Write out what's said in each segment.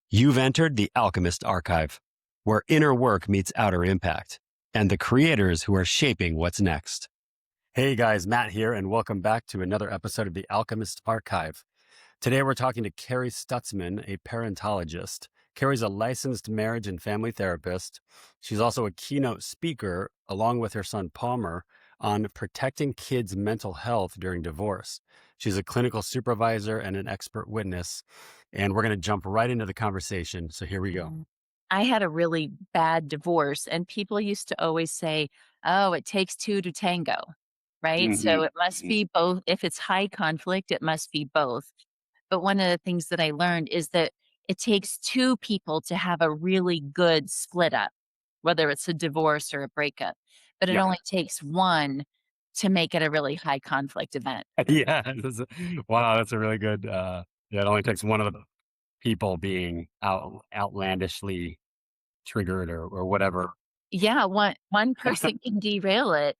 You've entered the Alchemist Archive, where inner work meets outer impact, and the creators who are shaping what's next. Hey guys, Matt here, and welcome back to another episode of the Alchemist Archive. Today we're talking to Kerry Stutzman, a parentologist. Kerry's a licensed marriage and family therapist. She's also a keynote speaker, along with her son Palmer, on protecting kids' mental health during divorce. She's a clinical supervisor and an expert witness. And we're going to jump right into the conversation. So here we go. I had a really bad divorce, and people used to always say, "Oh, it takes 2 to tango," right? So hmm it must be both. If it's high conflict, it must be both. But one of the things that I learned is that it takes 2 people to have a really good split up, whether it's a divorce or a breakup, but it Yeah. only takes 1 to make it a really high conflict event. Yeah. Wow. That's a really good, yeah, it only takes one of the people being outlandishly triggered or whatever. Yeah, one person can derail it.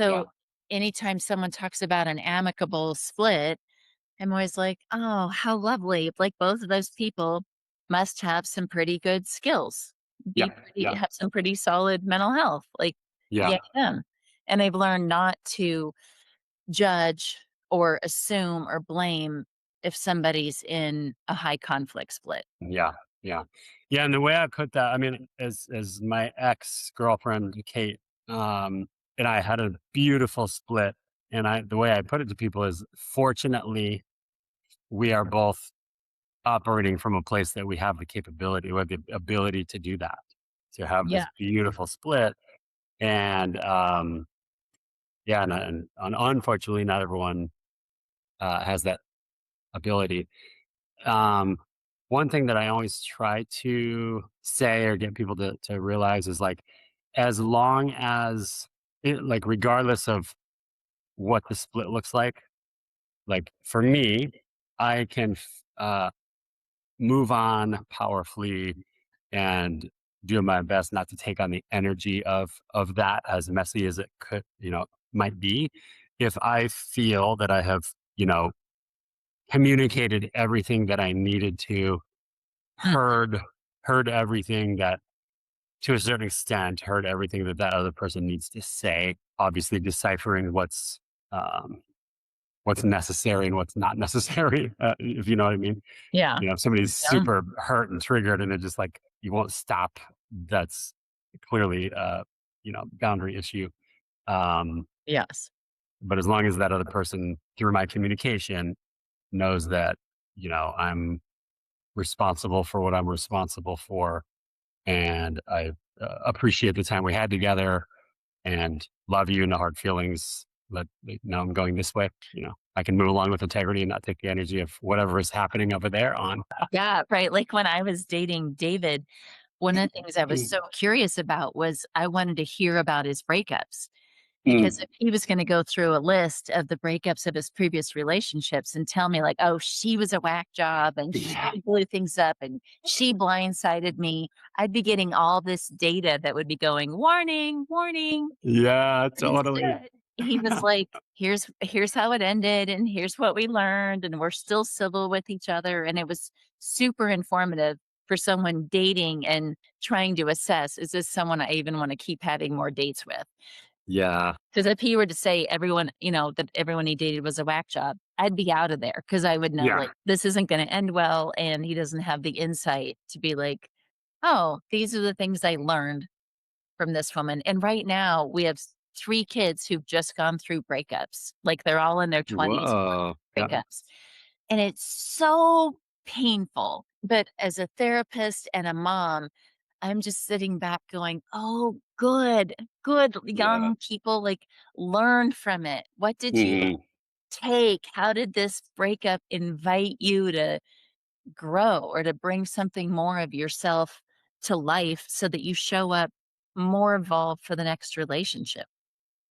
Yeah. So anytime someone talks about an amicable split, I'm always like, "Oh, how lovely." Like, both of those people must have some pretty good skills, Yeah. Yeah. have some pretty solid mental health, like, Yeah. yay them. And I've learned not to judge or assume or blame if somebody's in a high conflict split. Yeah. Yeah. Yeah. And the way I put that, I mean, as my ex-girlfriend, Kate, and I had a beautiful split. And the way I put it to people is fortunately, we are both operating from a place that we have the capability, we have the ability to do that, to have this Yeah. beautiful split. And yeah, and unfortunately, not everyone has that ability. Um, One thing that I always try to say or get people to realize is like, as long as like, regardless of what the split looks like for me, I can move on powerfully and do my best not to take on the energy of that, as messy as it could, might be. If I feel that I have, communicated everything that I needed to, Mm, heard everything that, to a certain extent, heard everything that that other person needs to say, obviously deciphering what's necessary and what's not necessary, if you know what I mean. yeah. If somebody's Yeah. super hurt and triggered and it just like you won't stop, that's clearly boundary issue. Um, Yes. but as long as that other person, through my communication, knows that, I'm responsible for what I'm responsible for, and I appreciate the time we had together and love you, no hard feelings. Let now I'm going this way. I can move along with integrity and not take the energy of whatever is happening over there on. Yeah, right, like, when I was dating David, one of the things I was so curious about was I wanted to hear about his breakups, because Mm. if he was gonna go through a list of the breakups of his previous relationships and tell me like, "Oh, she was a whack job and she Yeah. blew things up and she blindsided me," I'd be getting all this data that would be going, "Warning, warning." Yeah, But totally. instead, he was like, "Here's how it ended, and here's what we learned, and we're still civil with each other," and it was super informative for someone dating and trying to assess, "Is this someone I even wanna keep having more dates with?" Yeah, 'Cause if he were to say everyone, that everyone he dated was a whack job, I'd be out of there because I would know, yeah, like, this isn't gonna end well, and he doesn't have the insight to be like, "Oh, these are the things I learned from this woman." And right now, we have 3 kids who've just gone through breakups. Like, they're all in their 20s whoa, yeah, breakups, and it's so painful. But as a therapist and a mom, I'm just sitting back going, "Oh, good, good yeah, young people, like, learn from it. What did you mhm, take? How did this breakup invite you to grow or to bring something more of yourself to life so that you show up more evolved for the next relationship?"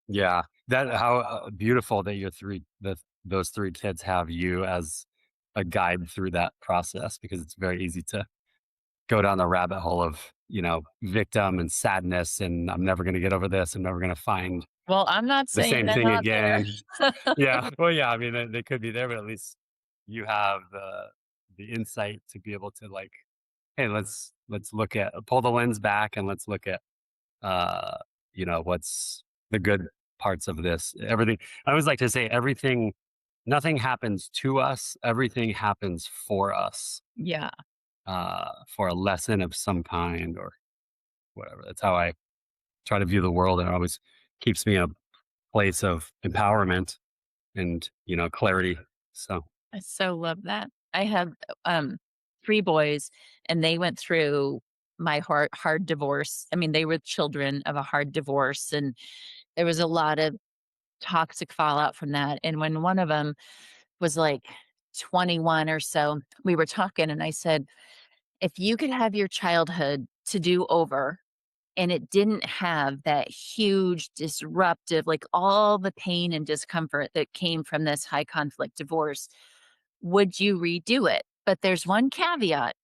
yeah. That how beautiful that those 3 kids have you as a guide through that process, because it's very easy to go down the rabbit hole of, victim and sadness, and I'm never gonna get over this, I'm never gonna find Well, I'm not the saying same they're thing not there. again. Yeah. Well, yeah, I mean, they could be there, but at least you have the insight to be able to, like, hey, let's look at pull the lens back and let's look at uh, what's the good parts of this. Everything I always like to say everything nothing happens to us, everything happens for us, Yeah. for a lesson of some kind or whatever. That's how I try to view the world, and it always keeps me in a place of empowerment and, clarity. So, I so love that. I have, um, 3 boys, and they went through my hard divorce. I mean, they were children of a hard divorce, and there was a lot of toxic fallout from that, and when one of them was, like, 21 or so, we were talking, and I said, "If you could have your childhood to do over, and it didn't have that huge disruptive like, all the pain and discomfort that came from this high conflict divorce, would you redo it? But there's one caveat,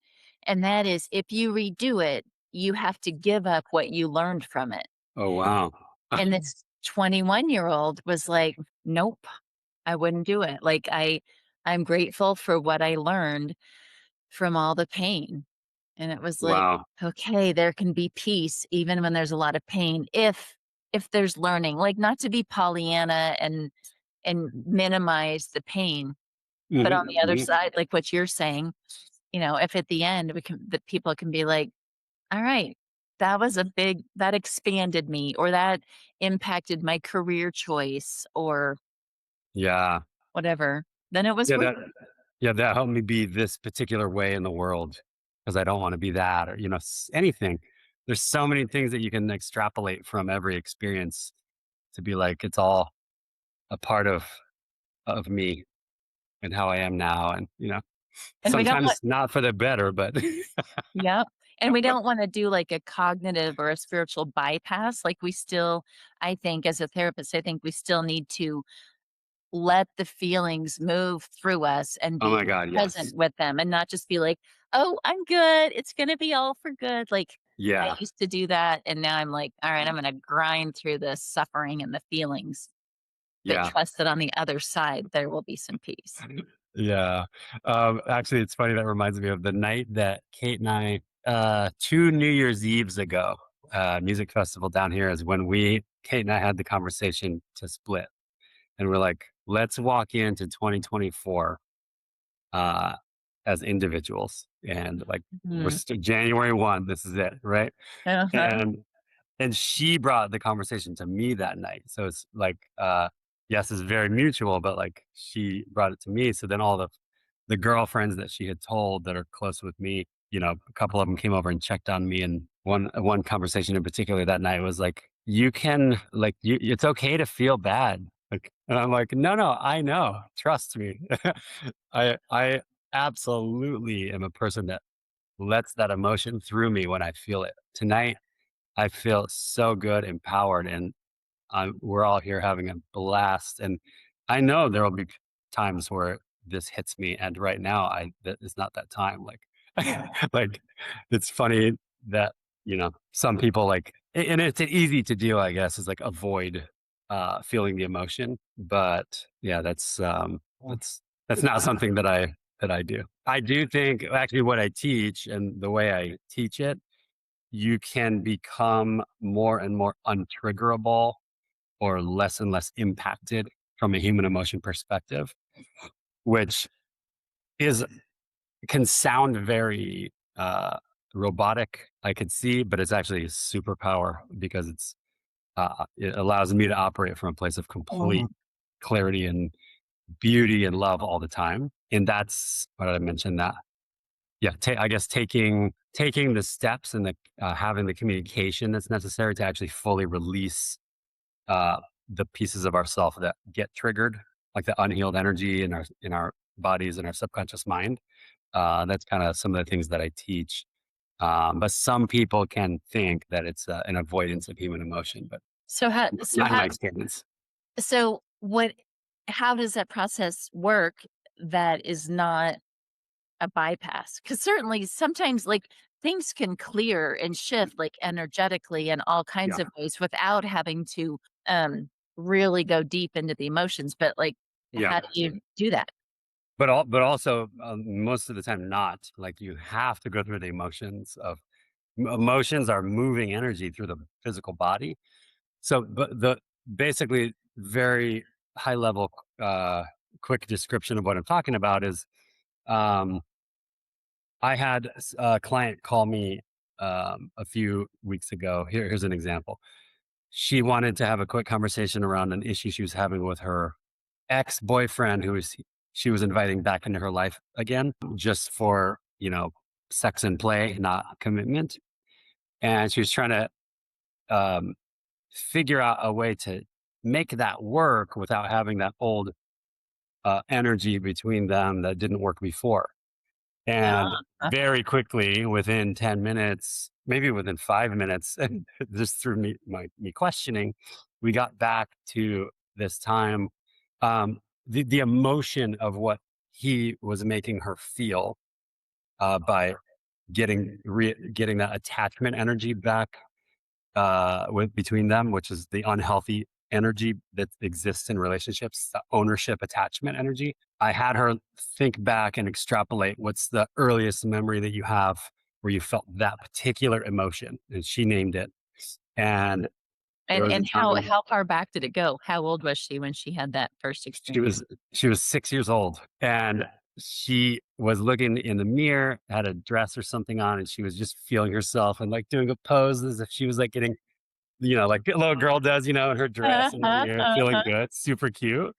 and that is if you redo it, you have to give up what you learned from it." oh wow. And this 21-year-old was like, "Nope, I wouldn't do it." Like, I'm grateful for what I learned from all the pain. And it was like, Wow. okay, there can be peace even when there's a lot of pain if there's learning, like, not to be Pollyanna and minimize the pain, but on Mhm, the other mhm. side, like what you're saying, if at the end the people can be like, "All right, that expanded me, or that impacted my career choice, or Yeah. whatever," then it was Yeah, worth that yeah, that helped me be this particular way in the world because I don't wanna be that or, anything. There's so many things that you can extrapolate from every experience to be like, it's all a part of me and how I am now and, and we don't want sometimes not for the better, but Yep, and we don't wanna do, like, a cognitive or a spiritual bypass, like, we still I think as a therapist, I think we still need to let the feelings move through us and oh be my god, yes. present with them and not just be like, "Oh, I'm good, it's gonna be all for good." Like, I Yeah, used to do that, and now I'm like, "Alright, I'm gonna grind through the suffering and the feelings, but yeah. trust that on the other side, there will be some peace." Yeah. Actually, it's funny, that reminds me of the night that Kate and I, 2 New Year's Eves ago, music festival down here is when Kate and I had the conversation to split. And we're like, let's walk into 2024 uh, as individuals. And like, Mhm. January 1, this is it. Right. Uh-huh. And she brought the conversation to me that night. So it's like, yes, it's very mutual, but like she brought it to me. So then all the girlfriends that she had told that are close with me, a couple of them came over and checked on me. And one conversation in particular that night was like, you can like it's okay to feel bad. Like, and I'm like, no, no, I know. Trust me. I absolutely am a person that lets that emotion through me when I feel it. Tonight I feel so good, empowered, and we're all here having a blast. And I know there will be times where this hits me, and right now, that is not that time. Like, like it's funny that some people and it's easy to do, I guess, is like avoid feeling the emotion. But yeah, that's not something that I do. I do think actually what I teach and the way I teach it, you can become more and more untriggerable or less and less impacted from a human emotion perspective, which is can sound very robotic, I could see, but it's actually a superpower because it allows me to operate from a place of complete clarity and beauty and love all the time. And that's what I mentioned that. Yeah, I guess taking the steps and having the communication that's necessary to actually fully release uh, the pieces of ourself that get triggered, like the unhealed energy in our bodies and our subconscious mind. That's kind of some of the things that I teach. But some people can think that it's an avoidance of human emotion, but So how so not in how my experience. so what how does that process work that is not a bypass? Because certainly sometimes, like, things can clear and shift, like, energetically in all kinds Yeah, of ways without having to, really go deep into the emotions, but, like, yeah. how do you do that? but also, most of the time not. Like, you have to go through the emotions of emotions are moving energy through the physical body. So, but the basically very high level, quick description of what I'm talking about is, um, I had a client call me, a few weeks ago. Here's an example. She wanted to have a quick conversation around an issue she was having with her ex-boyfriend she was inviting back into her life again, just for, sex and play, not commitment. And she was trying to, um, figure out a way to make that work without having that old, energy between them that didn't work before. Yeah. And very quickly, within 10 minutes, maybe within 5 minutes, and just through me questioning, we got back to this time. The emotion of what he was making her feel, by getting that attachment energy back, with between them, which is the unhealthy energy that exists in relationships, the ownership attachment energy. I had her think back and extrapolate what's the earliest memory that you have where you felt that particular emotion, and she named it. And there was a And time how far back did it go? How old was she when she had that first she experience? was she was 6 years old, and she was looking in the mirror, had a dress or something on, and she was just feeling herself and like doing a pose as if she was like getting, like a little girl does, in her dress in the Uh-huh, mirror, feeling uh-huh. good, super cute.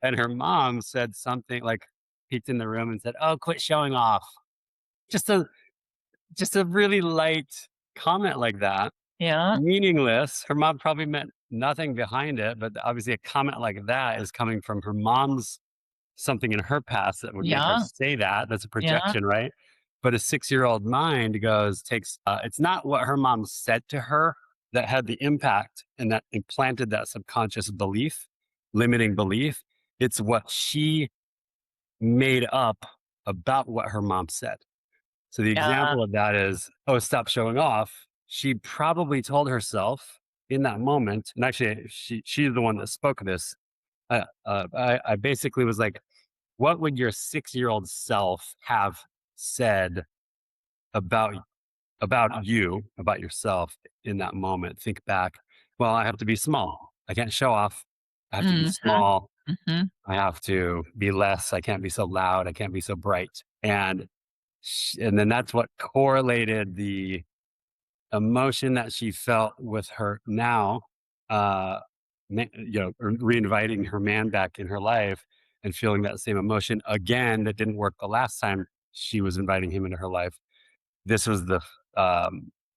And her mom said something like, peeked in the room and said, "Oh, quit showing off." Just a just a really light comment like that, Yeah, meaningless. Her mom probably meant nothing behind it, but obviously a comment like that is coming from her mom's something in her past that would make her yeah, say that. That's a yeah, projection, right? But a 6-year-old mind it's not what her mom said to her that had the impact and that implanted that subconscious belief, limiting belief. It's what she made up about what her mom said. So the yeah. example of that is, oh, stop showing off. She probably told herself in that moment, and actually she's the one that spoke this. I basically was like, what would your 6-year-old self have said about you, about yourself in that moment? Think back. Well, I have to be small. I can't show off. I have to be Mhm, small. mhm. I have to be less. I can't be so loud. I can't be so bright. And then that's what correlated the emotion that she felt with her now, uh, reinviting her man back in her life and feeling that same emotion again that didn't work the last time she was inviting him into her life. This was the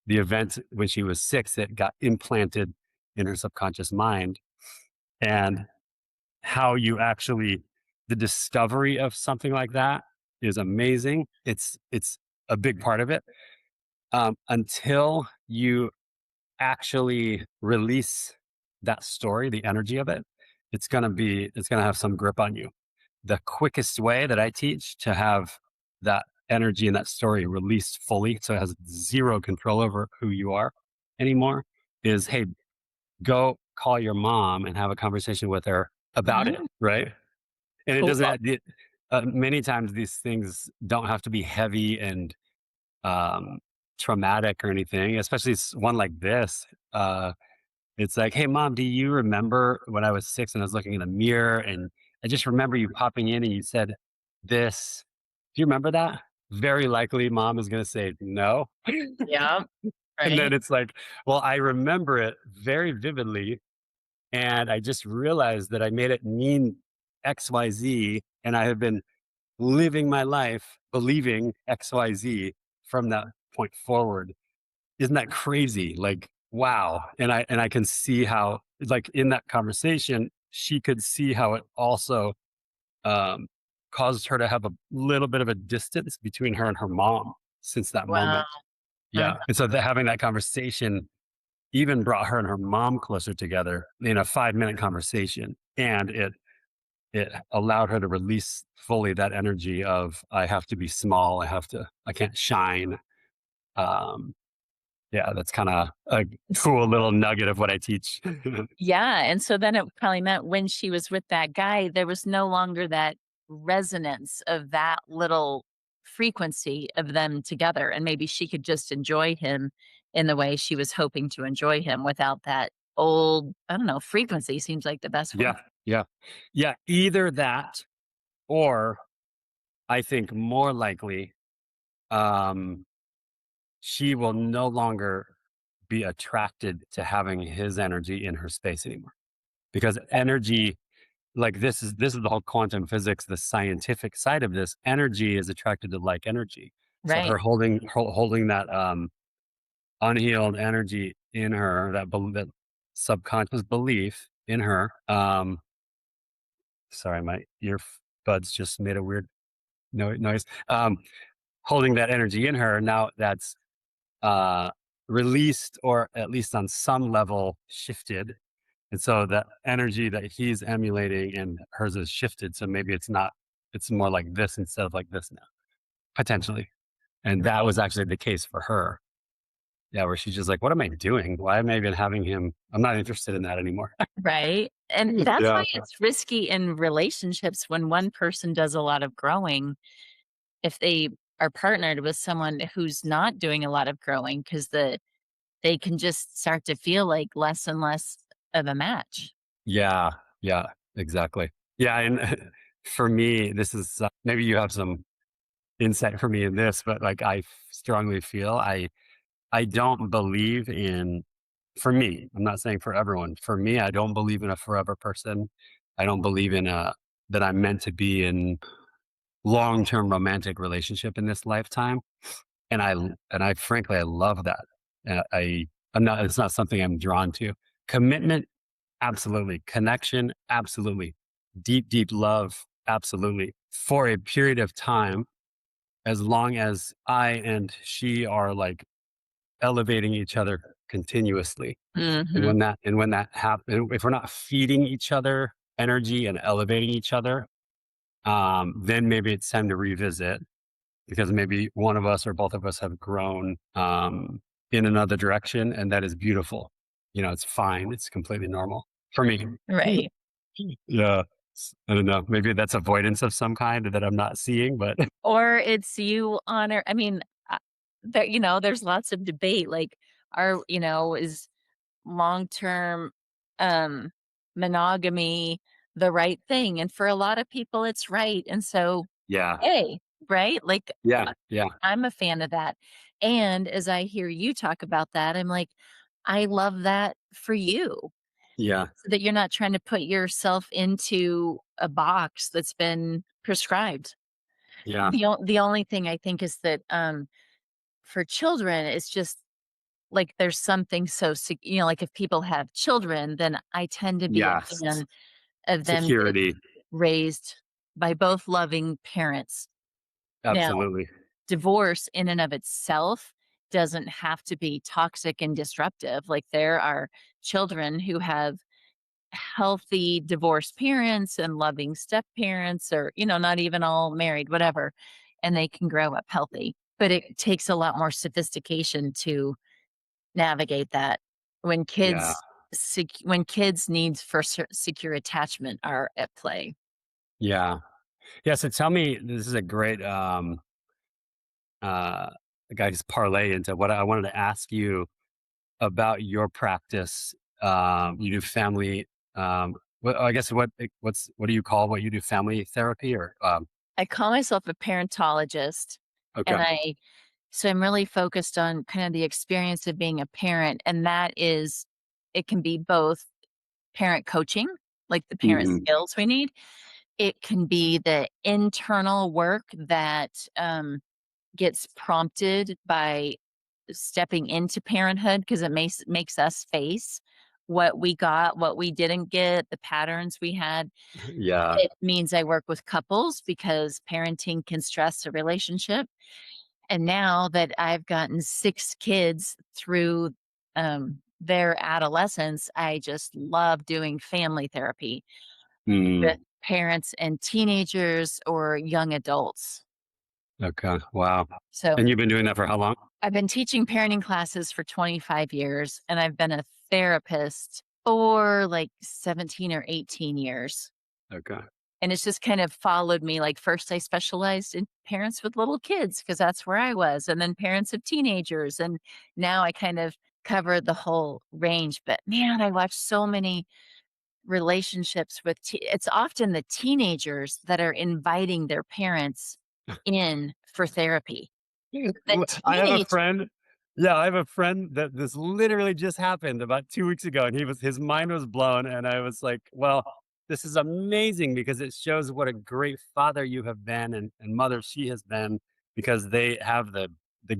event when she was 6 that got implanted in her subconscious mind, and how you actually the discovery of something like that is amazing. It's a big part of it, until you actually release that story, the energy of it, it's gonna have some grip on you. The quickest way that I teach to have that energy and that story released fully, so it has zero control over who you are anymore, is, hey, go call your mom and have a conversation with her about it, Mhm. right? And it Cool. doesn't. Many times these things don't have to be heavy and, um, traumatic or anything, especially one like this. It's like, "Hey, mom, do you remember when I was 6 and I was looking in the mirror and I just remember you popping in and you said this. Do you remember that?" Very likely, mom is gonna say, "No." Yeah, And right. then it's like, "Well, I remember it very vividly, and I just realized that I made it mean XYZ, and I have been living my life believing XYZ from that point forward." Isn't that crazy? Like, wow. And I can see how, like, in that conversation, she could see how it also, um, caused her to have a little bit of a distance between her and her mom since that Wow. moment. Uh, Yeah. And so having that conversation even brought her and her mom closer together in a 5-minute conversation. And it allowed her to release fully that energy of, I have to be small. I can't shine. Um, Yeah, that's kinda a s cool little nugget of what I teach. Yeah, and so then it probably meant when she was with that guy, there was no longer that resonance of that little frequency of them together, and maybe she could just enjoy him in the way she was hoping to enjoy him without that old, I don't know, frequency seems like the best word. Yeah. Yeah. Yeah. Either that, or I think more likely, um, she will no longer be attracted to having his energy in her space anymore, because energy, like, this is the whole quantum physics, the scientific side of this. Energy is attracted to like energy. So Right. her holding that unhealed energy in her, that subconscious belief in her. Sorry, my earbuds just made a weird noise. Holding that energy in her, now that's uh, released, or at least on some level shifted. And so the energy that he's emulating and hers is shifted. So maybe it's not, it's more like this instead of like this now, potentially. And that was actually the case for her. Yeah, where she's just like, what am I doing? Why am I even having him? I'm not interested in that anymore. Right. And that's why Yeah. it's risky in relationships when one person does a lot of growing if they are partnered with someone who's not doing a lot of growing because they can just start to feel like less and less of a match. Yeah. Yeah. Exactly. Yeah. And for me, this is maybe you have some insight for me in this, but like strongly feel I don't believe in, for me, I'm not saying for everyone. For me, I don't believe in a forever person. I don't believe in a that I'm meant to be in long-term romantic relationship in this lifetime. And I frankly I love that. I'm not, it's not something I'm drawn to. Commitment, absolutely. Connection, absolutely. Deep, deep love, absolutely. For a period of time, as long as I and she are like elevating each other continuously. And Mhm. when that happens, if we're not feeding each other energy and elevating each other, then maybe it's time to revisit, because maybe one of us or both of us have grown in another direction, and that is beautiful. It's fine. It's completely normal for me. Right. Yeah. I don't know. Maybe that's avoidance of some kind that I'm not seeing, but Or it's you honor I mean, there there's lots of debate, like, is long-term, um, monogamy the right thing? And for a lot of people, it's right, and so, yeah, hey, right? Like, yeah, uh, yeah, I'm a fan of that, and as I hear you talk about that, I'm like, I love that for you, yeah, so that you're not trying to put yourself into a box that's been prescribed. yeah, The only thing I think is that, for children, it's just, like, there's something so like, if people have children, then I tend to be a yes. fan of them being Security. raised by both loving parents. Now, Absolutely. divorce in and of itself doesn't have to be toxic and disruptive, like, there are children who have healthy divorced parents and loving step parents or, not even all married, whatever, and they can grow up healthy. But it takes a lot more sophistication to navigate that when Yeah, when kids' needs for secure attachment are at play. yeah. Yeah, so tell me, this is a great, uh, guys, parlay into what I wanted to ask you about your practice. You do family, I guess what do you call what you do, family therapy, or, I call myself a parentologist, and okay. I'm really focused on kind of the experience of being a parent, and that is it can be both parent coaching, like the parent Mhm. skills we need. It can be the internal work that, gets prompted by stepping into parenthood because it makes us face what we got, what we didn't get, the patterns we had. Yeah. It means I work with couples because parenting can stress a relationship. And now that I've gotten 6 kids through, their adolescence, I just love doing family therapy with Mm, parents and teenagers or young adults. okay, wow. So And you've been doing that for how long? I've been teaching parenting classes for 25 years, and I've been a therapist for like 17 or 18 years. Okay. And it's just kind of followed me, like, first I specialized in parents with little kids because that's where I was, and then parents of teenagers, and now I kind of cover the whole range, but man, I watch so many relationships with it's often the teenagers that are inviting their parents in for therapy. The I have a teenage friend. Yeah, I have a friend that this literally just happened about 2 weeks ago, and his mind was blown, and I was like, "Well, this is amazing because it shows what a great father you have been and mother she has been because they have the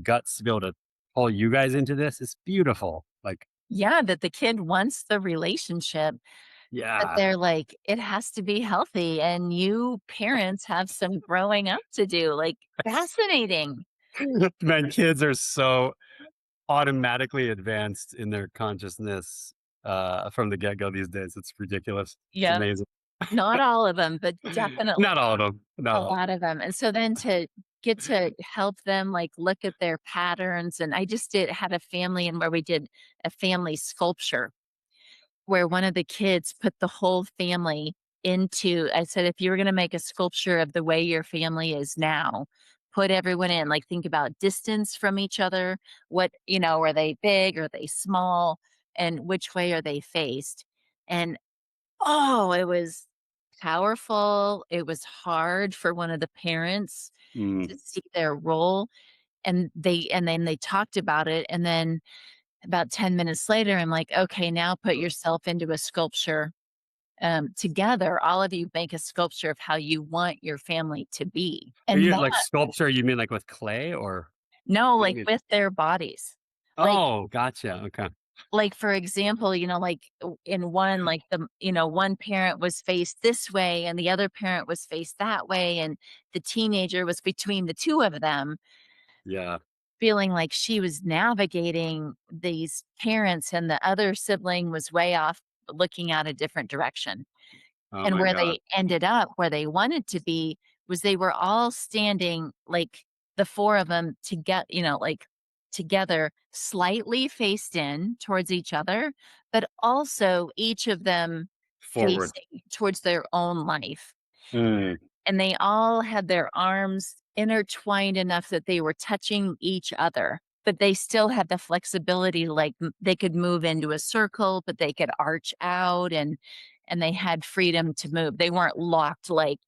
guts to be able to pull you guys into this. It's beautiful." Like, Yeah, that the kid wants the relationship, but yeah. they're like, "It has to be healthy, and you parents have some growing up to do." Like, fascinating. Man, kids are so automatically advanced in their consciousness, from the get-go these days. It's ridiculous. It's Yep. amazing. Not all of them, but definitely Not all of them. a Not all. lot of them. And so then to get to help them, like, look at their patterns, and I just had a family and where we did a family sculpture where one of the kids put the whole family into I said, "If you were gonna make a sculpture of the way your family is now, put everyone in, like, think about distance from each other, are they big, are they small, and which way are they faced?" And, oh, it was powerful, it was hard for one of the parents to Mm. see their role, and then they talked about it, and then about 10 minutes later, I'm like, "Okay, now put yourself into a sculpture, together, all of you make a sculpture of how you want your family to be." Are And you that like sculpture, you mean like with clay or no, what do you like, mean? with their bodies. Like Oh, gotcha. Okay. for example, like, in one, like, one parent was faced this way and the other parent was faced that way, and the teenager was between the 2 of them, Yeah. feeling like she was navigating these parents and the other sibling was way off looking out a different direction. Oh And my where god. they ended up, where they wanted to be, was they were all standing, like, the 4 of them to get like, together, slightly faced in towards each other, but also each of them Forward. facing towards their own life. Mm. And they all had their arms intertwined enough that they were touching each other, but they still had the flexibility, like, they could move into a circle, but they could arch out, and they had freedom to move. They weren't locked, like,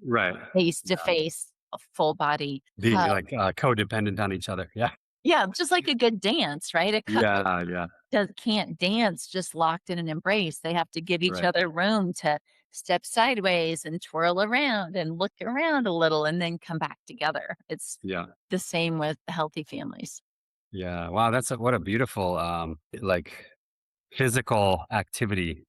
Right. face to Yeah. face, a full body Being hug. like, codependent on each other. Yeah. Yeah, just like a good dance, right? A couple Yeah, yeah. can't dance just locked in an embrace. They have to give each Right. other room to step sideways and twirl around and look around a little and then come back together. It's Yeah. the same with healthy families. Yeah. Wow, what a beautiful, like, physical activity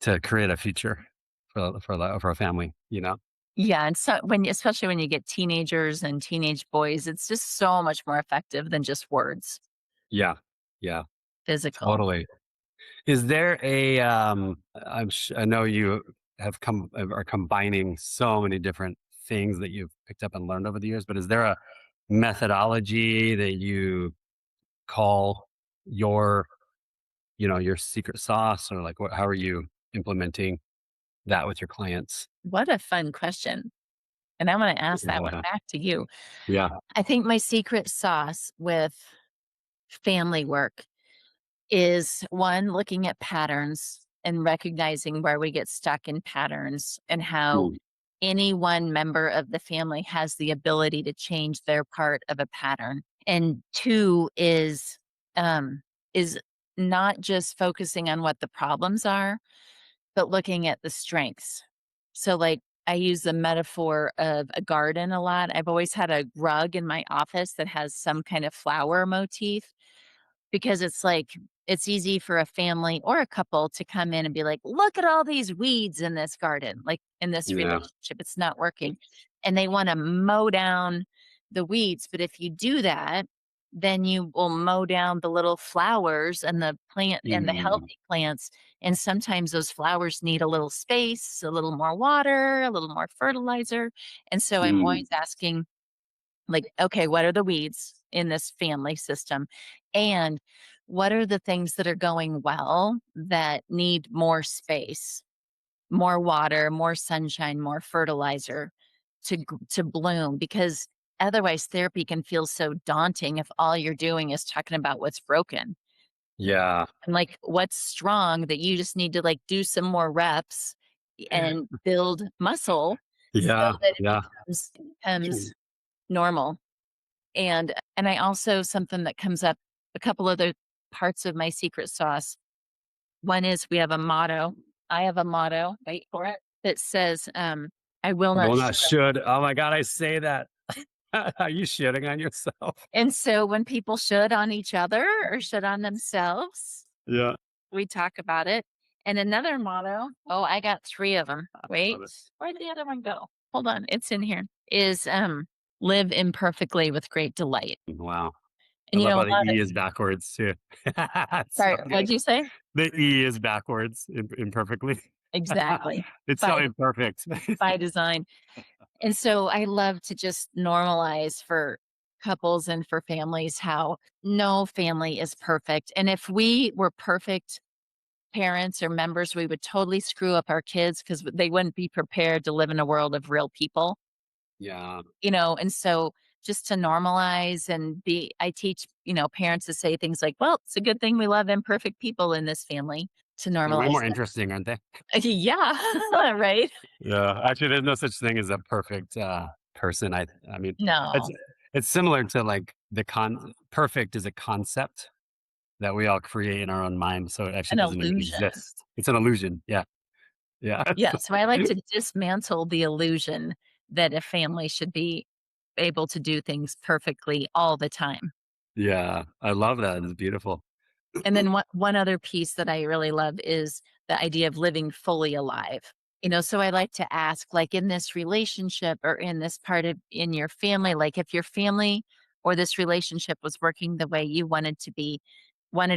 to create a future for a family, you know? Yeah, and so especially when you get teenagers and teenage boys, it's just so much more effective than just words, Yeah. Yeah. physical. Totally. Is there a, I know you are combining so many different things that you've picked up and learned over the years, but is there a methodology that you call your, your secret sauce, or like how are you implementing that with your clients? What a fun question. And I want to ask that one Yeah. back to you. Yeah. I think my secret sauce with family work is one, looking at patterns and recognizing where we get stuck in patterns and how Mm. any one member of the family has the ability to change their part of a pattern. And two is not just focusing on what the problems are, but looking at the strengths. So like I use the metaphor of a garden a lot. I've always had a rug in my office that has some kind of flower motif because it's like it's easy for a family or a couple to come in and be like, "Look at all these weeds in this garden, like in this Yeah. relationship, it's not working." And they wanna mow down the weeds, but if you do that, then you will mow down the little flowers and the plant and the Mm. healthy plants, and sometimes those flowers need a little space, a little more water, a little more fertilizer, and so I'm Mm. always asking like, okay, what are the weeds in this family system? And what are the things that are going well that need more space, more water, more sunshine, more fertilizer to bloom, because otherwise therapy can feel so daunting if all you're doing is talking about what's broken Yeah. and like what's strong that you just need to like do some more reps and build muscle so Yeah. that it Yeah. becomes normal. And I also, something that comes up, a couple other parts of my secret sauce. One is we have a motto. I have a motto, wait for it, that says, I will not Will shoot. not should. Oh my god, I say that. Are you shitting on yourself? And so when people should on each other or should on themselves, Yeah. we talk about it. And another motto, oh, I got 3 of them. Love Wait, it. where'd the other one go? Hold on, it's in here. Is, live imperfectly with great delight. Wow. I And, love how a the lot of E is backwards too. It's so sorry, good. what'd you say? The E is backwards imperfectly. Exactly. It's so By imperfect. by design. And so I love to just normalize for couples and for families how no family is perfect. And if we were perfect parents or members, we would totally screw up our kids because they wouldn't be prepared to live in a world of real people, Yeah. and so just to normalize and be, I teach, parents to say things like, well, it's a good thing we love imperfect people in this family, to They're way normalize more that. interesting, aren't they? Yeah, right. Yeah. Actually, there's no such thing as a perfect, person. I mean, it's No, it's similar to, like, the perfect is a concept that we all create in our own mind, so it actually an doesn't even illusion. exist. It's an illusion. Yeah. Yeah. Yeah, so I like to dismantle the illusion that a family should be able to do things perfectly all the time. Yeah. I love that. It's beautiful. And then one other piece that I really love is the idea of living fully alive. So I like to ask, like in this relationship or in this part of in your family, like if your family or this relationship was working the way you wanted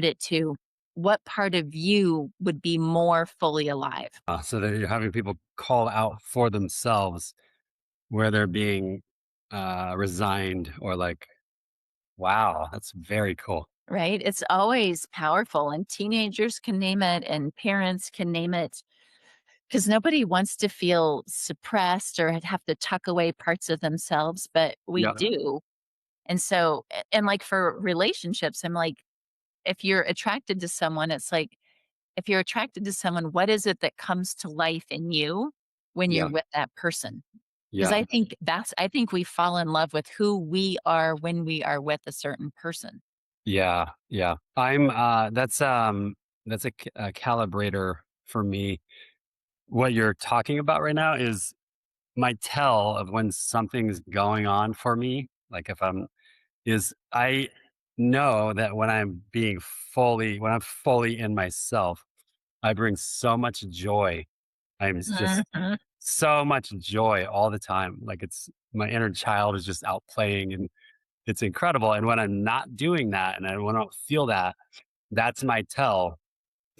it to, what part of you would be more fully alive? So that you're having people call out for themselves where they're being, resigned or like, wow, that's very cool. Right? It's always powerful, and teenagers can name it, and parents can name it, because nobody wants to feel suppressed or have to tuck away parts of themselves, but we Yeah. do. And so, and like for relationships, I'm like, if you're attracted to someone, it's like, if you're attracted to someone, what is it that comes to life in you when you're Yeah. with that person? Because Yeah. I think we fall in love with who we are when we are with a certain person. Yeah. Yeah. That's a calibrator for me. What you're talking about right now is my tell of when something's going on for me. Like if I'm is I know that when I'm fully in myself, I bring so much joy. Just Mhm. so much joy all the time. Like it's my inner child is just out playing and it's incredible. And when I'm not doing that and when I don't feel that, that's my tell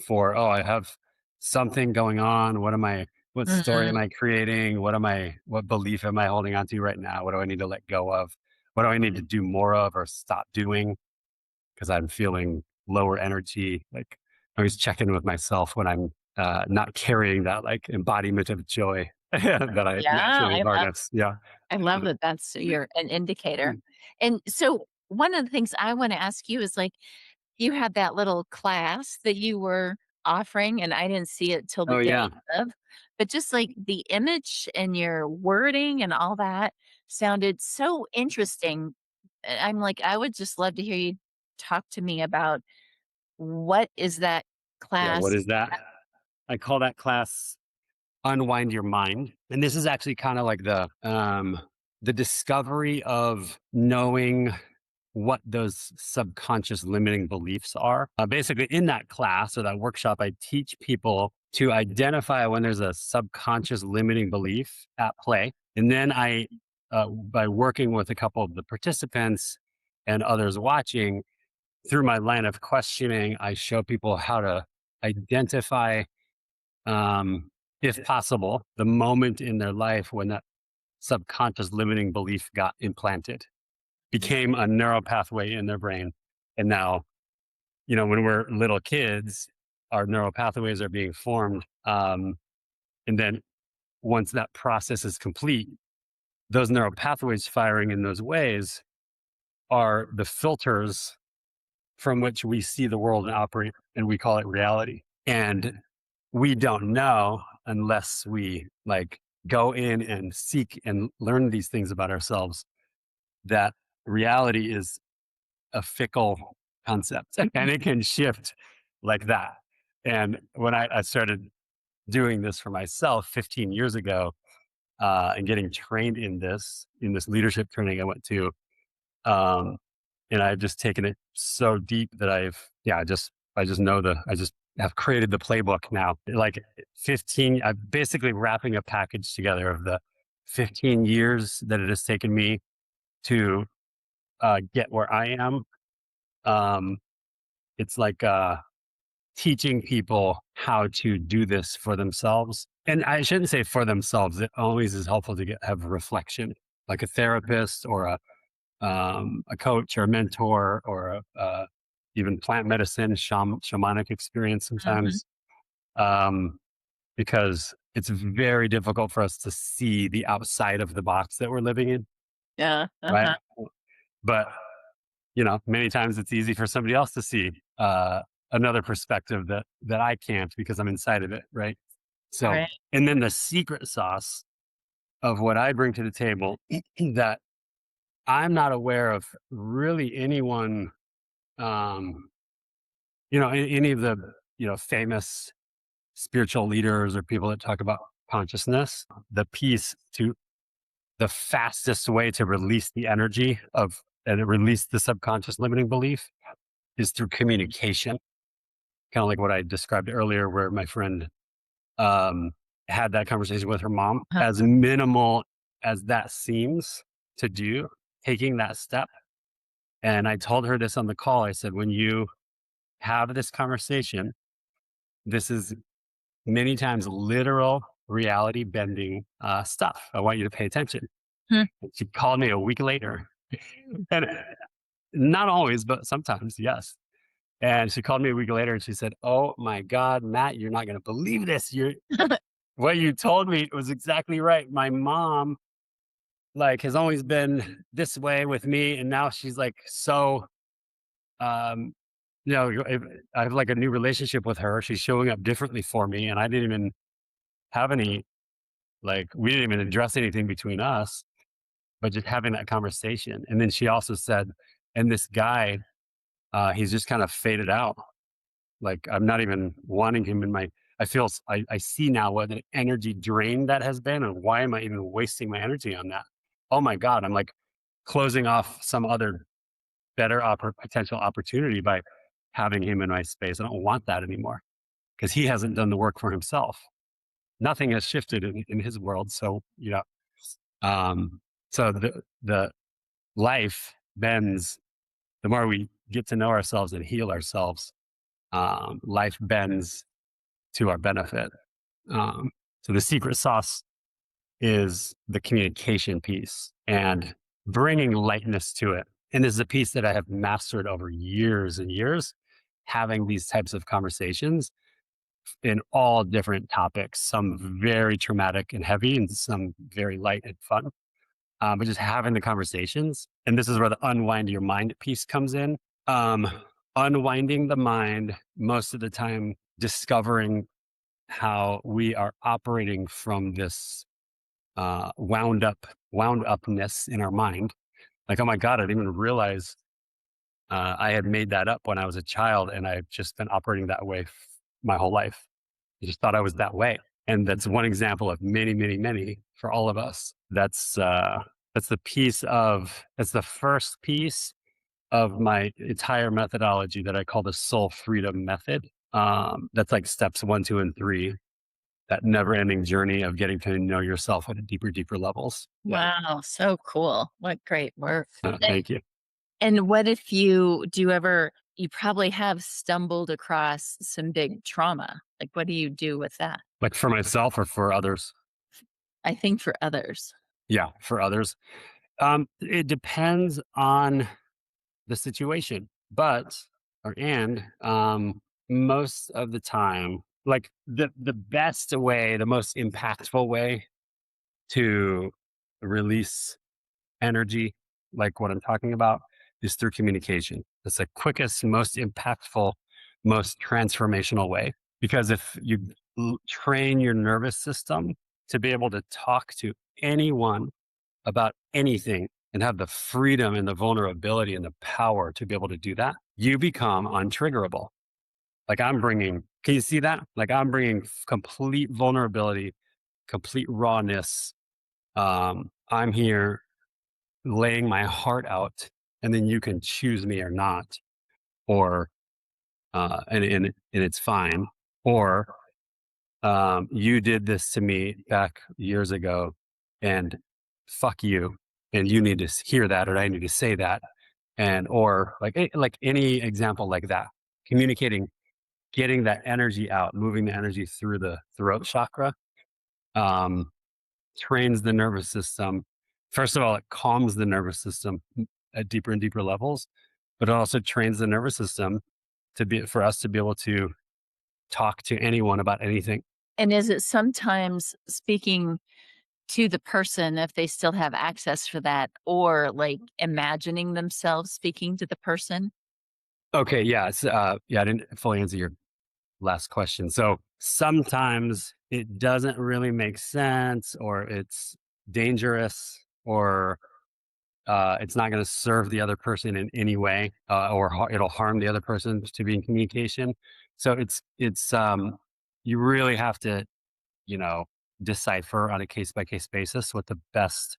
for, oh, I have something going on. What story am Mhm. I creating? What belief am I holding on to right now? What do I need to let go of? What do I need to do more of or stop doing? Because I'm feeling lower energy. Like I always check in with myself when I'm not carrying that like embodiment of joy that I Yeah, naturally harness. Yeah. I love that that's your an indicator. And so one of the things I wanna ask you is, like, you had that little class that you were offering, and I didn't see it till the Oh day yeah. of, but just, like, the image and your wording and all that sounded so interesting. I'm like, I would just love to hear you talk to me about what is that Yeah. What class. is that? I call that class unwind your mind. And this is actually kind of like the discovery of knowing what those subconscious limiting beliefs are. Basically, in that class or that workshop, I teach people to identify when there's a subconscious limiting belief at play. And then by working with a couple of the participants and others watching through my line of questioning, I show people how to identify, um, if possible, the moment in their life when that subconscious limiting belief got implanted, became a neural pathway in their brain. And now, when we're little kids, our neural pathways are being formed. And then once that process is complete, those neural pathways firing in those ways are the filters from which we see the world and operate, and we call it reality. And we don't know unless we like go in and seek and learn these things about ourselves, that reality is a fickle concept and it can shift like that. And when I started doing this for myself 15 years ago, and getting trained in this leadership training I went to, um, and I've just taken it so deep that I just know I just have created the playbook now. Like 15, I'm basically wrapping a package together of the 15 years that it has taken me to get where I am. Um, it's like teaching people how to do this for themselves. And I shouldn't say for themselves. It always is helpful to have reflection, like a therapist or a coach or a mentor or even plant medicine, shamanic experience Mhm. sometimes, um, because it's very difficult for us to see the outside of the box that we're living in, Yeah, right? uh-huh, But many times it's easy for somebody else to see another perspective that I can't because I'm inside of it, right? So, right. and then the secret sauce of what I bring to the table that I'm not aware of really anyone, um, any of the famous spiritual leaders or people that talk about consciousness. The piece to the fastest way to release the energy of and release the subconscious limiting belief is through communication. Kind of like what I described earlier, where my friend um, had that conversation with her mom. Uh-huh. As minimal as that seems to do, taking that step. And I told her this on the call. I said, when you have this conversation, this is many times literal reality bending stuff. I want you to pay attention. Hmm. She called me a week later. And not always, but sometimes, yes. And she called me a week later and she said, "Oh my God, Matt, you're not going to believe this. What you told me was exactly right. My mom has always been this way with me. And now she's like, um, if I have like a new relationship with her. She's showing up differently for me. And I didn't even have any, we didn't even address anything between us, but just having that conversation." And then she also said, "And this guy, he's just kind of faded out. Like, I'm not even wanting him in my." I see now what an energy drain that has been, and why am I even wasting my energy on that? Oh my God, I'm like closing off some other better potential opportunity by having him in my space. I don't want that anymore because he hasn't done the work for himself. Nothing has shifted in his world. So, um, so the life bends the more we get to know ourselves and heal ourselves. Life bends to our benefit. Um, so the secret sauce is the communication piece and bringing lightness to it. And this is a piece that I have mastered over years and years, having these types of conversations in all different topics, some very traumatic and heavy, and some very light and fun. But just having the conversations. And this is where the unwind your mind piece comes in. Um, Unwinding the mind, most of the time, discovering how we are operating from this wound upness in our mind. Like, oh my God, I didn't even realize I had made that up when I was a child, and I've just been operating that way my whole life. I just thought I was that way, and that's one example of many, many, many for all of us. That's the first piece of my entire methodology that I call the soul freedom method. That's like steps 1, 2, and 3, that never ending journey of getting to know yourself at a deeper, deeper levels. Yeah. Wow, so cool. What great work. Thank you. And what if you probably have stumbled across some big trauma. Like, what do you do with that? Like for myself or for others? I think for others. Yeah, for others. It depends on the situation, but, most of the time, like the best way, the most impactful way to release energy, like what I'm talking about, is through communication. It's the quickest, most impactful, most transformational way. Because if you train your nervous system to be able to talk to anyone about anything and have the freedom and the vulnerability and the power to be able to do that, you become untriggerable. Like I'm bringing, can you see that? Like I'm bringing complete vulnerability, complete rawness. I'm here laying my heart out, and then you can choose me or not, or and it's fine. Or you did this to me back years ago, and fuck you, and you need to hear that, or I need to say that, and or like any example like that, communicating, getting that energy out, moving the energy through the throat chakra. Um, Trains the nervous system. First of all, it calms the nervous system at deeper and deeper levels, but it also trains the nervous system to be for us to be able to talk to anyone about anything. And is it sometimes speaking to the person if they still have access for that, or, like, imagining themselves speaking to the person? Okay, yeah, yeah, I didn't fully answer your last question. So sometimes it doesn't really make sense, or it's dangerous, or it's not going to serve the other person in any way, or it'll harm the other person to be in communication. So it's you really have to, you know, decipher on a case by case basis what the best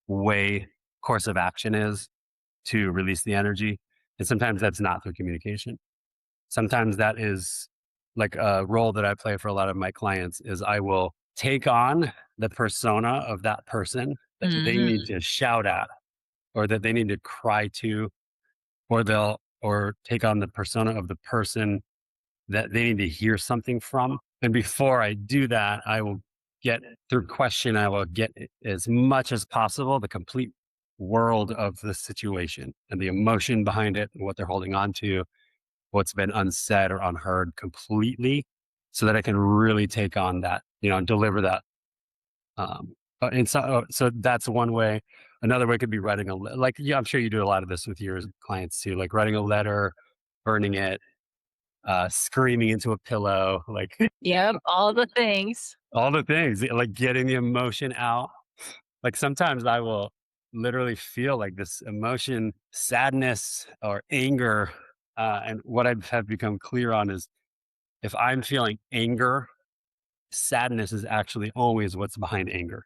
way course of action is to release the energy. And sometimes that's not through communication. Sometimes that is like a role that I play for a lot of my clients is I will take on the persona of that person that they need Mhm. to shout at, or that they need to cry to, or they'll or take on the persona of the person that they need to hear something from. And before I do that, I will get through question, I will get as much as possible the complete world of the situation and the emotion behind it, what they're holding on to, what's been unsaid or unheard completely, so that I can really take on that, and deliver that. And so that's one way. Another way could be writing like, yeah, I'm sure you do a lot of this with your clients too, like writing a letter, burning it, screaming into a pillow, like Yep, all the things. all the things, like getting the emotion out. Like sometimes I will literally feel like this emotion, sadness or anger. And what I have become clear on is if I'm feeling anger, sadness is actually always what's behind anger.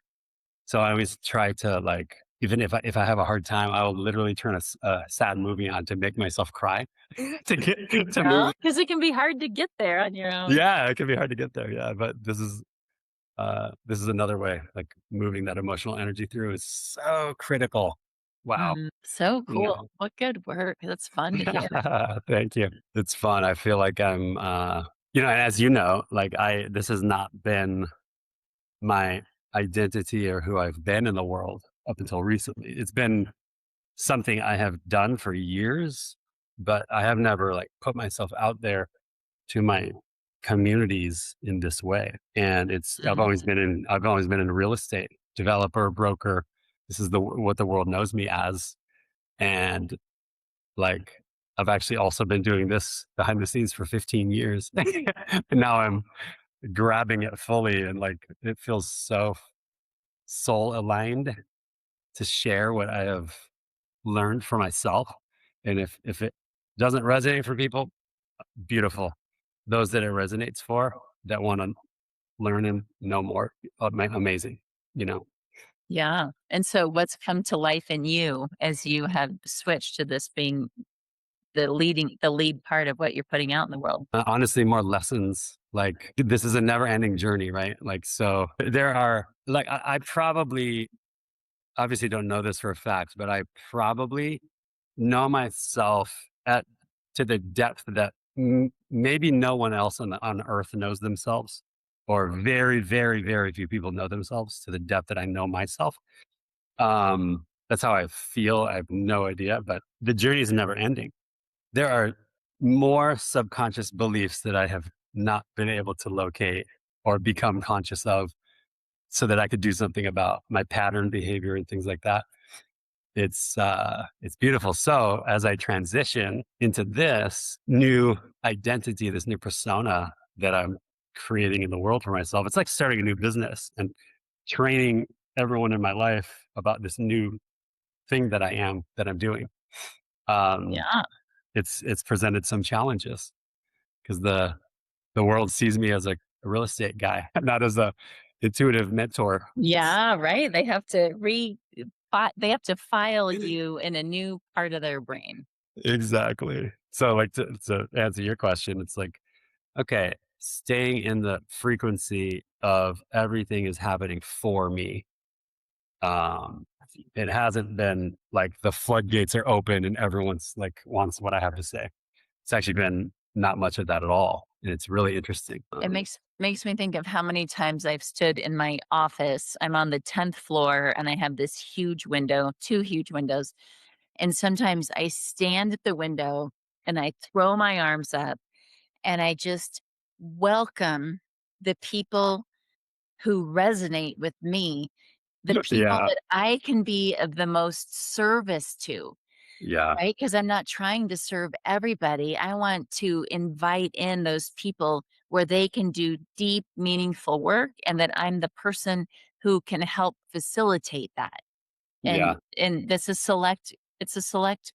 So I always try to like, even if I have a hard time, I will literally turn a sad movie on to make myself cry to get to move. Because it can be hard to get there on your own. Yeah, it can be hard to get there. Yeah, but this is another way. Like moving that emotional energy through is so critical. Wow. Mhm. So You cool. know. What good work. That's fun to hear. Thank you. It's fun. I feel like and as you know, like this has not been my identity or who I've been in the world up until recently. It's been something I have done for years, but I have never like put myself out there to my communities in this way. And Mhm. I've always been in real estate, developer, broker. This is the what the world knows me as. And like I've actually also been doing this behind the scenes for 15 years. And now I'm grabbing it fully, and like it feels so soul aligned to share what I have learned for myself. And if it doesn't resonate for people, beautiful. Those that it resonates for, that want to learn and know more, amazing. You know, Yeah. And so what's come to life in you as you have switched to this being the lead part of what you're putting out in the world? Honestly, more lessons. Like this is a never ending journey, right? Like so, there are like I probably obviously don't know this for a fact, but I probably know myself at to the depth that maybe no one else on earth knows themselves, or very, very, very few people know themselves to the depth that I know myself. That's how I feel. I have no idea, but the journey is never ending. There are more subconscious beliefs that I have not been able to locate or become conscious of so that I could do something about my pattern behavior and things like that. It's beautiful. So as I transition into this new identity, this new persona that I'm creating in the world for myself, it's like starting a new business and training everyone in my life about this new thing that I am that I'm doing. Um, Yeah. it's presented some challenges because the world sees me as a real estate guy, not as a intuitive mentor. Yeah, right. They have to file you in a new part of their brain. Exactly. So, like, to answer your question, it's like, okay, staying in the frequency of everything is happening for me. Um, it hasn't been like the floodgates are open and everyone's like wants what I have to say. It's actually been not much of that at all, and it's really interesting. It makes me think of how many times I've stood in my office. I'm on the 10th floor and I have this huge window, 2 huge windows, and sometimes I stand at the window and I throw my arms up and I just welcome the people who resonate with me, the people Yeah, that I can be of the most service to. yeah, Right, because 'cause I'm not trying to serve everybody. I want to invite in those people where they can do deep, meaningful work, and that I'm the person who can help facilitate that. yeah. And that's it's a select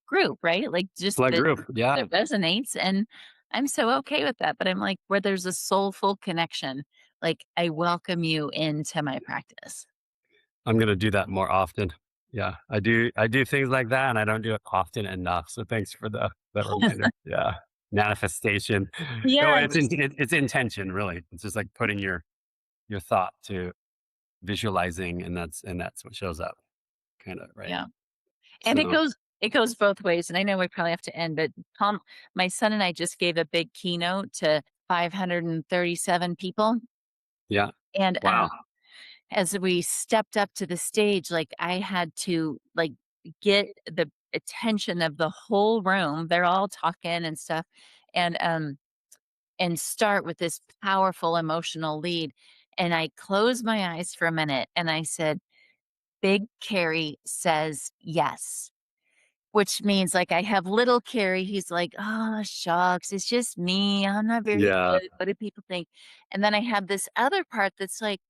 group, right? Like, just Select that group. Yeah, that resonates, and I'm so okay with that, but I'm like, where there's a soulful connection, like, I welcome you into my practice. I'm gonna do that more often. Yeah, I do things like that, and I don't do it often enough. So thanks for the reminder. Yeah, manifestation. No, Yeah, it's intention. Really, it's just like putting your thought to visualizing, and that's what shows up. Kind of right. yeah. And So it goes both ways, and I know we probably have to end, but my son and I just gave a big keynote to 537 people, yeah. and, Wow. as we stepped up to the stage, like, I had to, like, get the attention of the whole room. They're all talking and stuff, and, start with this powerful emotional lead, and I closed my eyes for a minute, and I said, "Big Carrie says yes." Which means, like, I have little Kerry, he's like, "Oh, shucks, it's just me, I'm not very Yeah. good, what do people think?" And then I have this other part that's like,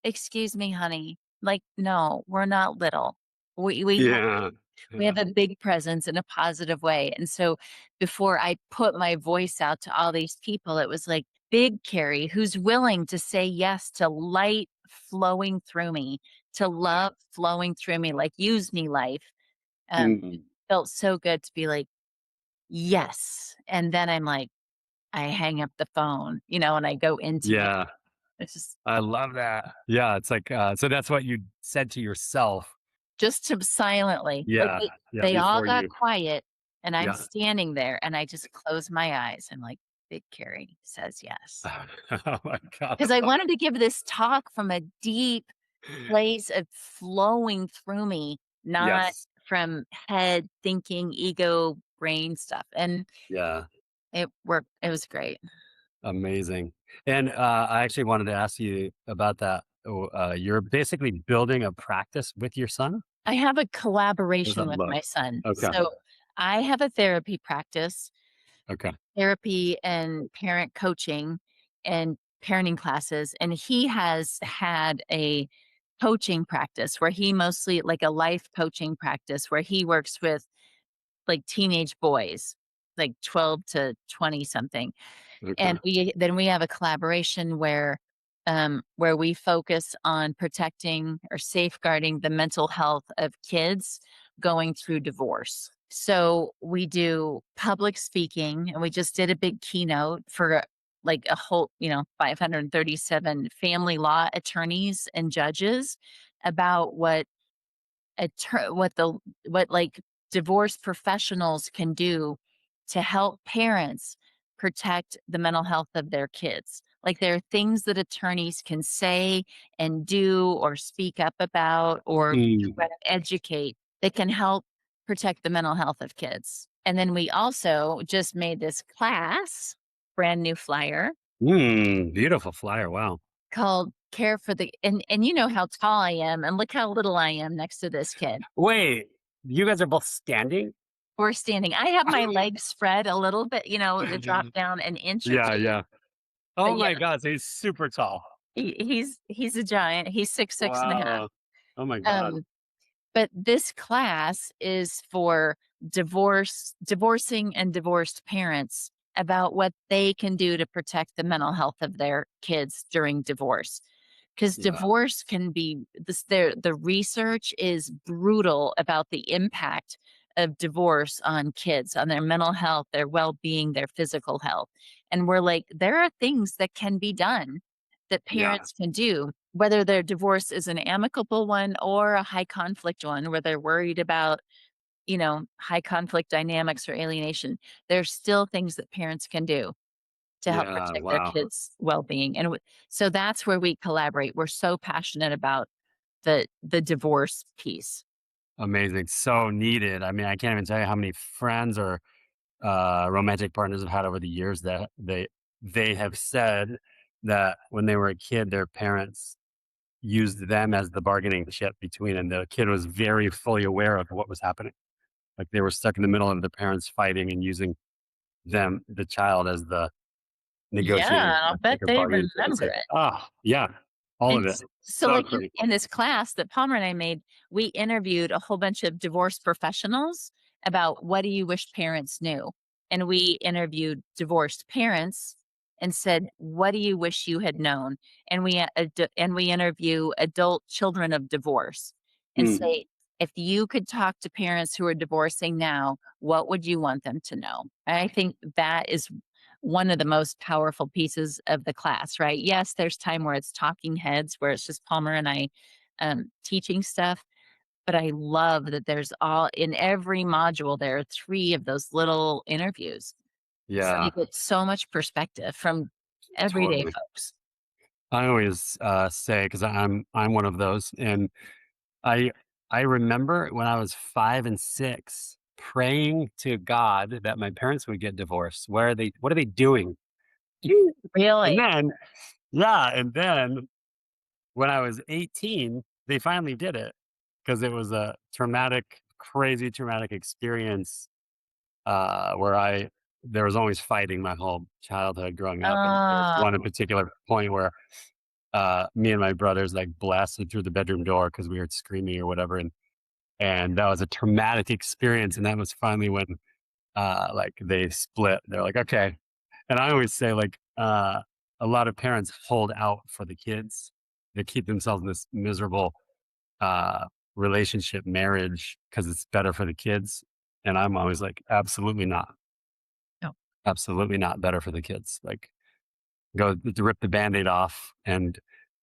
"Excuse me, honey, like, no, we're not little. We we have Yeah. we Yeah. have a big presence in a positive way." And so, before I put my voice out to all these people, it was like, "Big Kerry, who's willing to say yes to light flowing through me, to love flowing through me, like, use me, life." It Mm. felt so good to be like, "Yes," and then I'm like, I hang up the phone, and I go into it. Yeah. It's just I love that. Yeah. It's like so that's what you said to yourself. just to silently, like, Yeah. Yeah. they all Before got you. quiet, and I'm Yeah. standing there, and I just close my eyes. I'm like, "Big Carrie says yes," Oh my god. because I wanted to give this talk from a deep place of flowing through me, not Yes. from head thinking, ego, brain stuff, and Yeah. it worked. It was great. Amazing. And, I actually wanted to ask you about that. You're basically building a practice with your son? I have a What does collaboration that with look? my son. Okay. So, I have a therapy practice, Okay. therapy and parent coaching and parenting classes, and he has had a coaching practice where he mostly like a life coaching practice where he works with, like, teenage boys, like 12 to 20 something. Okay. And we have a collaboration where we focus on protecting or safeguarding the mental health of kids going through divorce. So we do public speaking, and we just did a big keynote for like a whole, 537 family law attorneys and judges about what like divorce professionals can do to help parents protect the mental health of their kids. Like, there are things that attorneys can say and do or speak up about or try Mm. to educate that can help protect the mental health of kids. And then we also just made this class. brand new flyer Beautiful flyer. Wow. called Care for the and you know how tall I am, and look how little I am next to this kid. Wait, you guys are both standing? We're standing. I have my legs spread a little bit, it dropped down an inch or Yeah, 2, yeah. but Oh yeah, my god, so he's super tall. he's a giant. He's 6'6" and a half. Wow. Oh my god. Um, but this class is for divorcing and divorced parents about what they can do to protect the mental health of their kids during divorce. Because Yeah, divorce can be the research is brutal about the impact of divorce on kids, on their mental health, their well-being, their physical health. And we're like, there are things that can be done that yeah, parents can do, whether their divorce is an amicable one or a high conflict one where they're worried about, high conflict dynamics or alienation. There's still things that parents can do to help yeah, protect their wow. kids' well-being. And so that's where we collaborate. We're so passionate about the divorce piece. Amazing. So needed. I mean, I can't even tell you how many friends or romantic partners I've had over the years that they have said that when they were a kid, their parents used them as the bargaining chip between, and the kid was very fully aware of what was happening. Like they were stuck in the middle of the parents fighting and using them, the child, as the negotiating, Yeah, I'll like bet a they bargaining chip. It's remember like, it. yeah, all And of it. so, So like, critical. in this class that Palmer and I made, we interviewed a whole bunch of divorce professionals about what do you wish parents knew? And we interviewed divorced parents and said, "What do you wish you had known?" And we interview adult children of divorce and Mm, say, "If you could talk to parents who are divorcing now, what would you want them to know?" And I think that is one of the most powerful pieces of the class, right? Yes, there's time where it's talking heads, where it's just Palmer and I teaching stuff. But I love that there's all in every module, there are 3 of those little interviews. So you yeah, get so much perspective from everyday totally. folks. I always say because I'm one of those, and I I remember when I was 5 and 6 praying to God that my parents would get divorced. Where are they? What are they doing? And Really? then, yeah, and then when I was 18, they finally did it because it was a traumatic, crazy traumatic experience where I there was always fighting my whole childhood growing up, and there was Oh, one in particular point where me and my brothers like blasted through the bedroom door because we heard screaming or whatever, and that was a traumatic experience, and that was finally when like they split. They're like, okay, and I always say like a lot of parents hold out for the kids. They keep themselves in this miserable uh, relationship, marriage, because it's better for the kids. And I'm always like, no. absolutely not better for the kids. Like, go to rip the band-aid off, and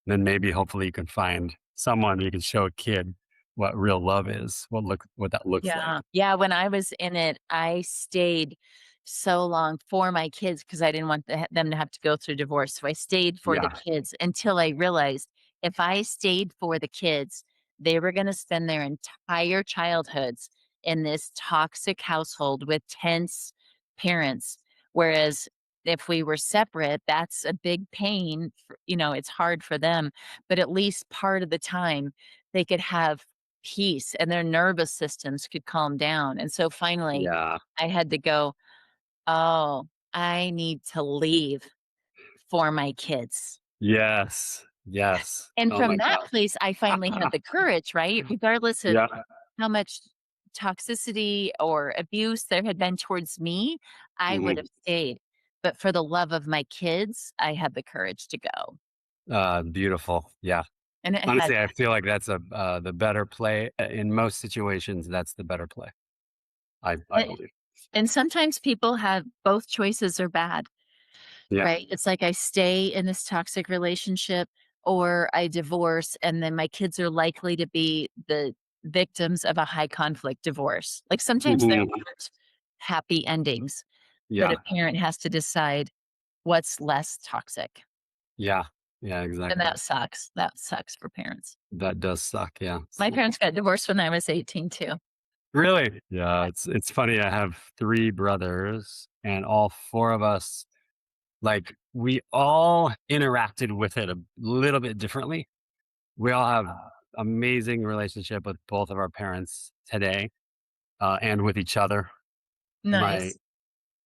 then maybe hopefully you can find someone you can show a kid what real love is, what that looks like. Yeah. Yeah, when I was in it, I stayed so long for my kids because I didn't want them to have to go through divorce, so I stayed for the Yeah. kids until I realized if I stayed for the kids, they were gonna spend their entire childhoods in this toxic household with tense parents, whereas if we were separate, that's a big pain it's hard for them, but at least part of the time, they could have peace and their nervous systems could calm down. And so finally, Yeah. I had to go, "Oh, I need to leave for my kids." Yes. Yes. And Oh my from that god. place, I finally had the courage, right? Regardless of Yeah. how much toxicity or abuse there had been towards me, I would Mhm. have stayed. But for the love of my kids, I had the courage to go. Beautiful. Yeah. And it had Honestly, I feel like that's the better play in most situations. That's the better play. I eh, believe. and sometimes people have both choices are bad. Yeah. Right? It's like I stay in this toxic relationship or I divorce, and then my kids are likely to be the victims of a high conflict divorce. Like sometimes there Mhm. aren't happy endings, but a Yeah. parent has to decide what's less toxic. Yeah. Yeah. And Exactly. that sucks. That sucks for parents. That does suck. Yeah. My parents got divorced when I was 18 too. Really? Yeah. It's funny. I have 3 brothers, and all 4 of us. Like we all interacted with it a little bit differently. We all have amazing relationship with both of our parents today, and with each other. My Nice.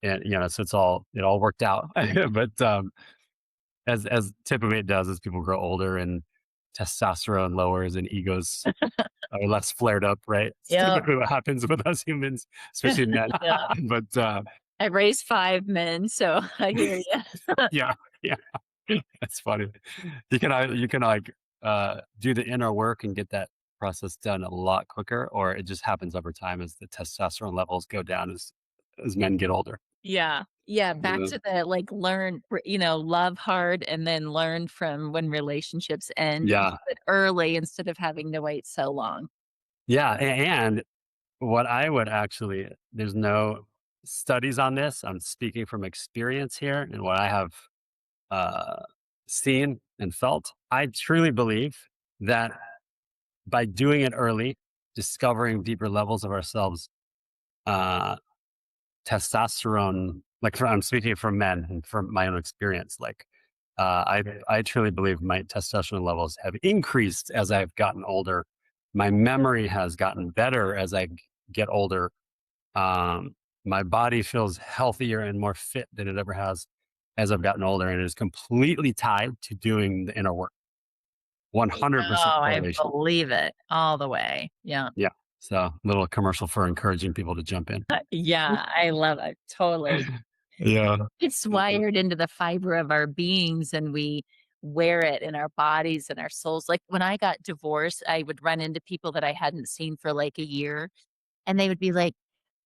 and so it all worked out. But as typically it does as people grow older and testosterone lowers and egos are less flared up, right? It's Yep. typically what happens with us humans, especially men. Yeah. But I raised 5 men, so I hear you. yeah, yeah, that's funny. You can like do the inner work and get that process done a lot quicker, or it just happens over time as the testosterone levels go down as men get older. Yeah. Yeah, back Yeah, to the, like, love hard and then learn from when relationships end, do yeah, it early instead of having to wait so long. yeah. And what I would actually, there's no studies on this. I'm speaking from experience here and what I have uh, seen and felt. I truly believe that by doing it early, discovering deeper levels of ourselves, uh, testosterone, I'm speaking for men and from my own experience, I truly believe my testosterone levels have increased as I've gotten older. My memory has gotten better as get older. um, my body feels healthier and more fit than it ever has as I've gotten older, and it is completely tied to doing the inner work. Oh, 100% I correlation. believe it all the way. Yeah. Yeah. So, little commercial for encouraging people to jump in. Yeah, I love it, totally. Yeah. It's Mhm. wired into the fiber of our beings, and we wear it in our bodies and our souls. Like, when I got divorced, I would run into people that I hadn't seen for, like, a year, and they would be like,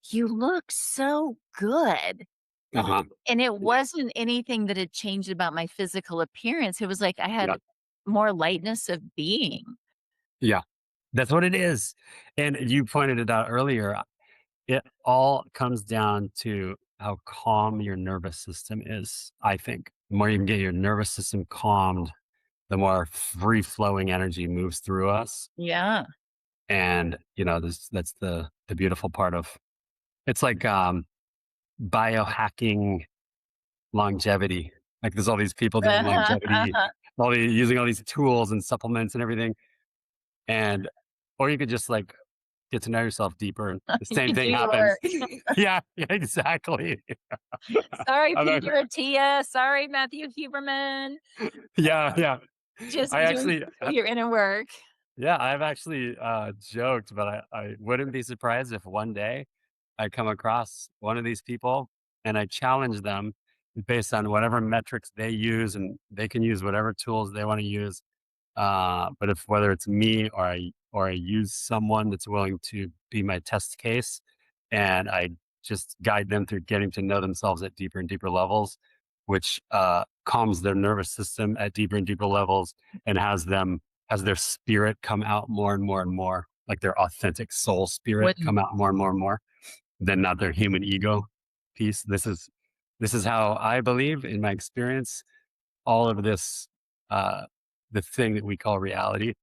"You look so good." Uh-huh. And it Yeah. wasn't anything that had changed about my physical appearance. It was like I Yeah. had more lightness of being. Yeah. That's what it is. And you pointed it out earlier. It all comes down to how calm your nervous system is, I think. The more you can get your nervous system calmed, the more free flowing energy moves through us. Yeah. And, that's the beautiful part of it's like biohacking longevity. Like there's all these people doing Uh-huh, longevity, uh-huh. using all these tools and supplements and everything. And or you could just like get to know yourself deeper and the same You thing do the happens. work. Yeah, yeah, exactly. Sorry, I'm Peter act- Attia. Sorry, Matthew Huberman. yeah, yeah. Just I doing actually your inner work. yeah, I've actually joked, but I wouldn't be surprised if one day I come across one of these people and I challenge them based on whatever metrics they use, and they can use whatever tools they want to use. But if whether it's me or I use someone that's willing to be my test case, and I just guide them through getting to know themselves at deeper and deeper levels, which calms their nervous system at deeper and deeper levels, and has their spirit come out more and more and more, like their authentic soul spirit Wouldn't come out more and more and more than not their human ego piece. This is how I believe in my experience all of this, uh, the thing that we call reality,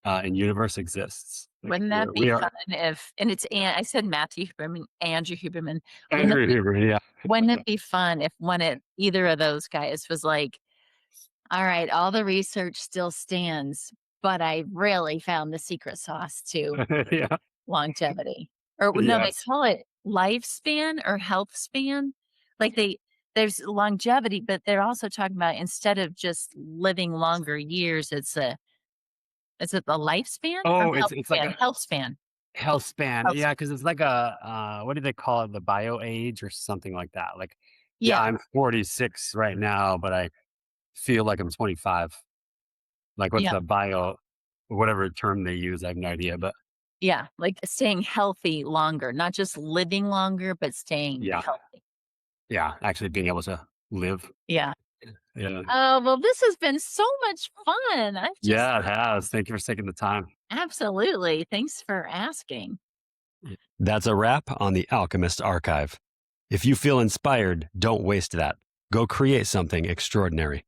and universe exists. Like wouldn't that be we are fun if and it's An I said Matthew Huberman, Andrew Huberman. Wouldn't it Andrew be Huber, yeah. wouldn't it be fun if one of either of those guys was like, "All right, all the research still stands, but I really found the secret sauce to Yeah. longevity." Or no, they Yes. call it lifespan or health span. Like, there's longevity, but they're also talking about instead of just living longer years, is it the lifespan or Oh, health it's like span? a Health span. health span. Health Yeah, span. because it's like a, what do they call it? The bio age or something like that. Like, yeah, Yeah, I'm 46 right now, but I feel like I'm 25. Like, what's yeah, the whatever term they use, I have no idea, but yeah, like staying healthy longer, not just living longer, but staying yeah, healthy. yeah, actually being able to live. Yeah. Yeah. Oh, well, this has been so much fun. I've just Yeah, it has. Thank you for taking the time. absolutely. Thanks for asking. That's a wrap on the Alchemist Archive. If you feel inspired, don't waste that. Go create something extraordinary.